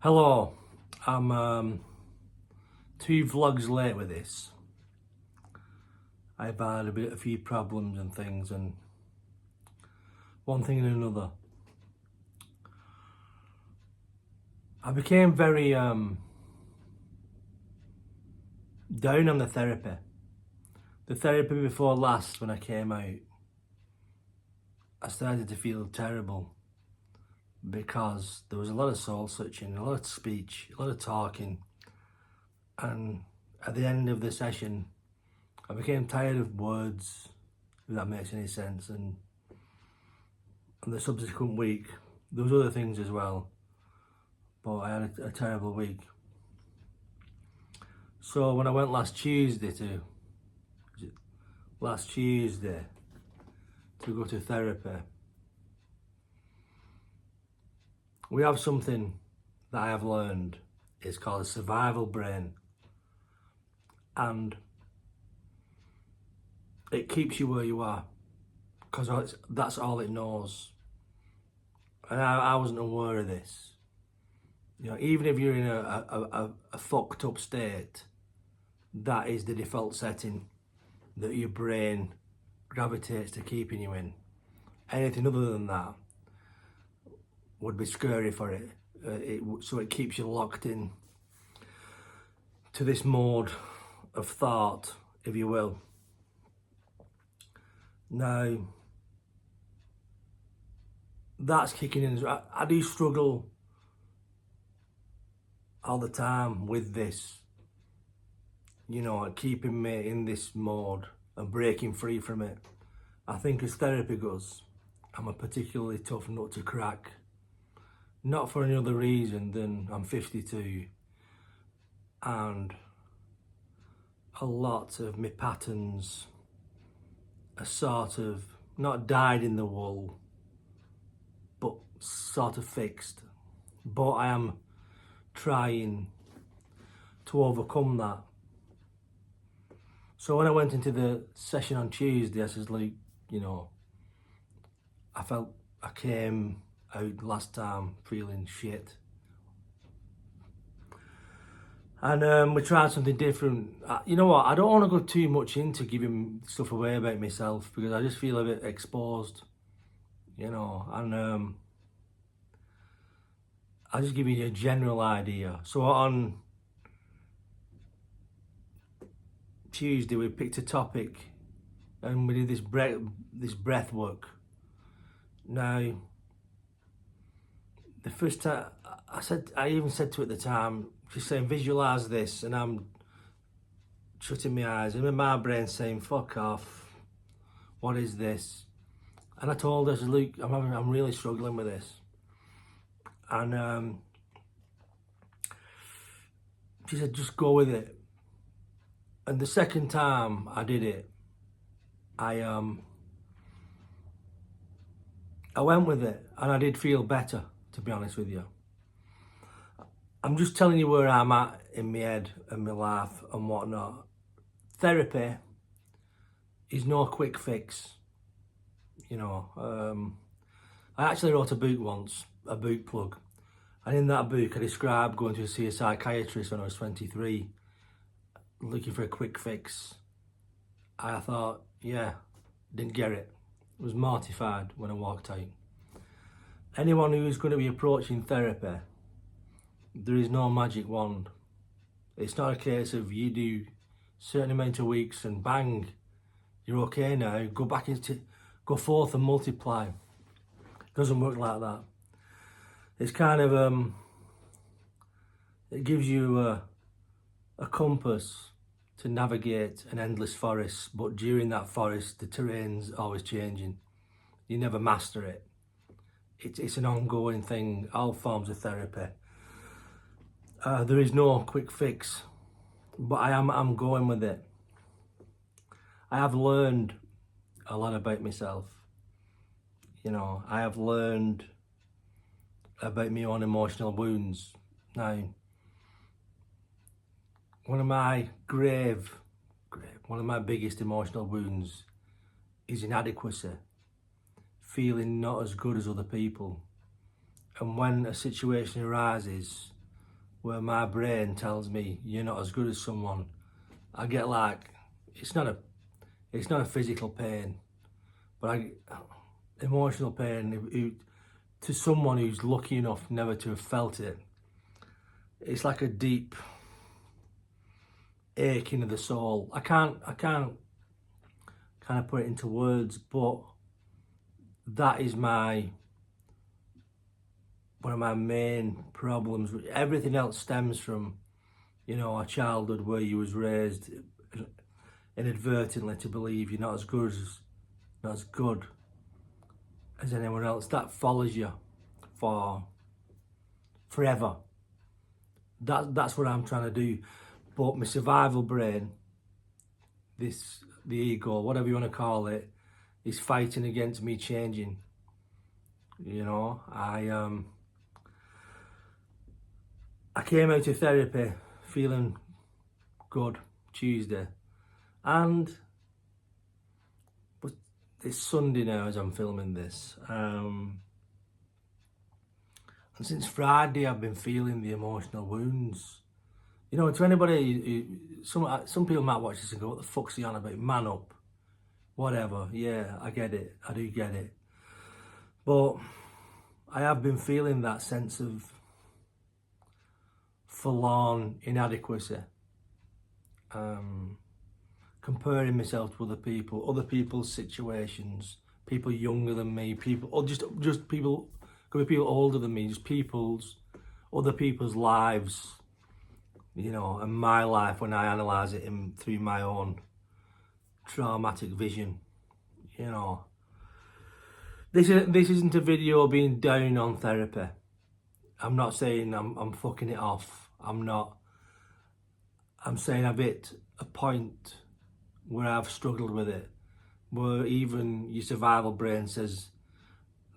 Hello, I'm two vlogs late with this. I've had a few problems and things, and one thing and another. I became very down on the therapy. The therapy before last, when I came out, I started to feel terrible because there was a lot of soul searching, a lot of speech, a lot of talking, and at the end of the session I became tired of words, if that makes any sense, and the subsequent week there was other things as well, but I had a terrible week. So when I went last Tuesday to go to therapy, we have something that I have learned. It's called a survival brain, and it keeps you where you are because that's all it knows. And I wasn't aware of this. You know, even if you're in a fucked up state, that is the default setting that your brain gravitates to keeping you in. Anything other than that would be scary for it. So it keeps you locked in to this mode of thought, if you will. Now, that's kicking in. I do struggle all the time with this, you know, keeping me in this mode and breaking free from it. I think as therapy goes, I'm a particularly tough nut to crack. Not for any other reason than I'm 52 and a lot of my patterns are sort of not dyed in the wool, but sort of fixed. But I am trying to overcome that. So when I went into the session on Tuesday, I says, like, you know, I felt I came out last time feeling shit. And we tried something different. You know what, I don't want to go too much into giving stuff away about myself because I just feel a bit exposed, you know, and I'll just give you a general idea. So on Tuesday we picked a topic and we did this breath work. Now, the first time I even said to her at the time, she's saying visualise this, and I'm shutting my eyes, and in my brain saying fuck off, what is this? And I told her, look, I'm really struggling with this. And she said, just go with it. And the second time I did it, I went with it, and I did feel better, to be honest with you. I'm just telling you where I'm at in my head and my life and whatnot. Therapy is no quick fix, you know. I actually wrote a book once, a book plug, and in that book I described going to see a psychiatrist when I was 23, looking for a quick fix. I thought, yeah, didn't get it. I was mortified when I walked out. Anyone who's going to be approaching therapy, there is no magic wand. It's not a case of you do a certain amount of weeks and bang, you're okay now, go forth and multiply. It doesn't work like that. It's kind of, it gives you a compass to navigate an endless forest, but during that forest, the terrain's always changing. You never master it. It's an ongoing thing, all forms of therapy. There is no quick fix, but I'm going with it. I have learned a lot about myself. You know, I have learned about my own emotional wounds. Now, one of my biggest emotional wounds is inadequacy, feeling not as good as other people. And when a situation arises where my brain tells me you're not as good as someone. I get like, it's not a physical pain, but emotional pain to someone who's lucky enough never to have felt it. It's like a deep aching of the soul. I can't kind of put it into words, but that is one of my main problems. Everything else stems from, you know, a childhood where you was raised inadvertently to believe you're not as good as anyone else. That follows you for forever. That's what I'm trying to do. But my survival brain, the ego, whatever you want to call it, is fighting against me changing. You know, I came out of therapy feeling good Tuesday, and it's Sunday now as I'm filming this. And since Friday, I've been feeling the emotional wounds. You know, to anybody, some people might watch this and go, "What the fuck's he on about? Man up." Whatever, yeah, I get it. I do get it. But I have been feeling that sense of forlorn inadequacy. Comparing myself to other people's situations, people younger than me, or just people, could be people older than me, just other people's lives, you know, and my life when I analyse it through my own traumatic vision. You know, this isn't a video being down on therapy. I'm not saying I'm fucking it off. I'm not. I'm saying I've hit a point where I've struggled with it, where even your survival brain says,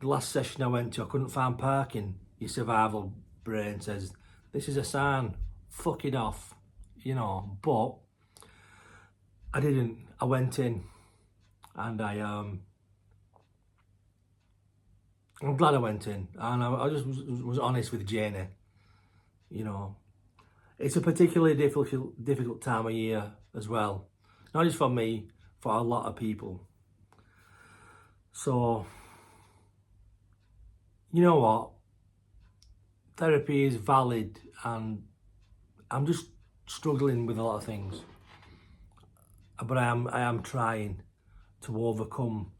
the last session I went to, I couldn't find parking. Your survival brain says, this is a sign, fuck it off, you know. But I didn't. I went in, and I'm glad I went in, and I just was honest with Janie. You know, it's a particularly difficult time of year as well, not just for me, for a lot of people. So, you know what? Therapy is valid, and I'm just struggling with a lot of things. But I am trying to overcome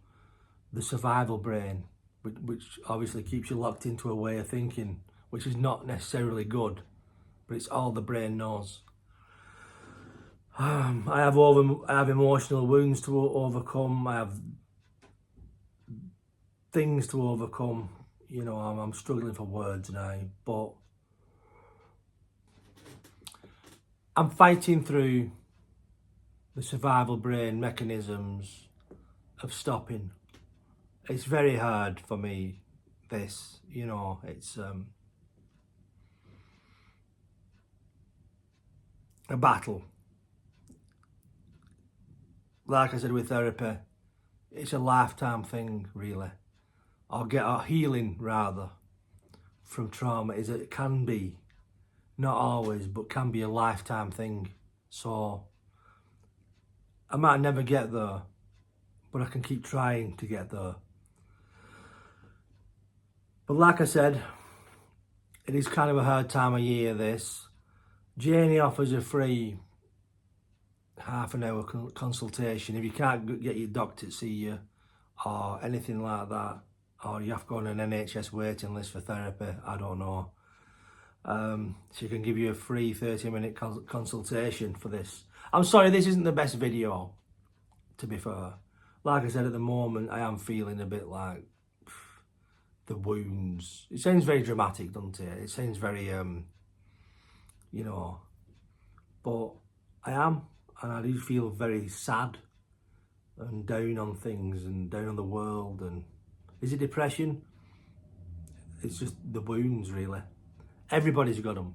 the survival brain, which obviously keeps you locked into a way of thinking, which is not necessarily good, but it's all the brain knows. I have emotional wounds to overcome. I have things to overcome. You know, I'm struggling for words now, but I'm fighting through the survival brain mechanisms of stopping. It's very hard for me, this, you know, it's a battle. Like I said with therapy, it's a lifetime thing, really. Or get a healing, rather, from trauma. It can be, not always, but can be a lifetime thing. So I might never get there, but I can keep trying to get there. But like I said, it is kind of a hard time of year, this. Janie offers a free half-an-hour consultation. If you can't get your doctor to see you or anything like that, or you have to go on an NHS waiting list for therapy, I don't know. She can give you a free 30-minute consultation for this. I'm sorry, this isn't the best video, to be fair. Like I said, at the moment, I am feeling a bit like the wounds. It sounds very dramatic, doesn't it? It sounds very, you know, but I am, and I do feel very sad and down on things and down on the world. And is it depression? It's just the wounds, really. Everybody's got them.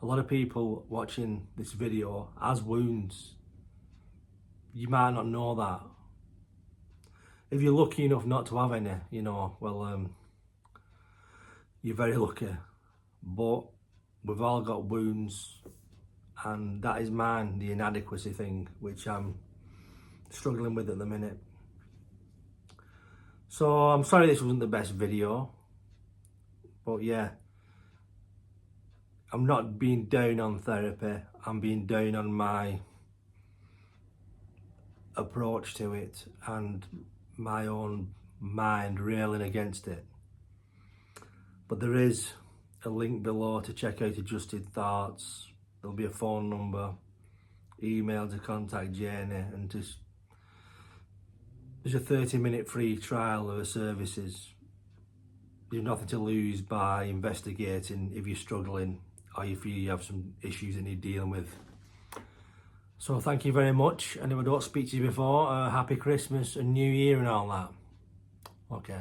A lot of people watching this video has wounds. You might not know that. If you're lucky enough not to have any, you know, well, you're very lucky. But We've all got wounds, and that is mine, the inadequacy thing, which I'm struggling with at the minute. So I'm sorry this wasn't the best video, but yeah, I'm not being down on therapy, I'm being down on my approach to it and my own mind railing against it. But there is a link below to check out Adjusted Thoughts. There'll be a phone number, email to contact Janie, and just there's a 30-minute free trial of the services. There's nothing to lose by investigating if you're struggling or if you have some issues that need dealing with. So thank you very much, and if I don't speak to you before, happy Christmas and New Year and all that. Okay.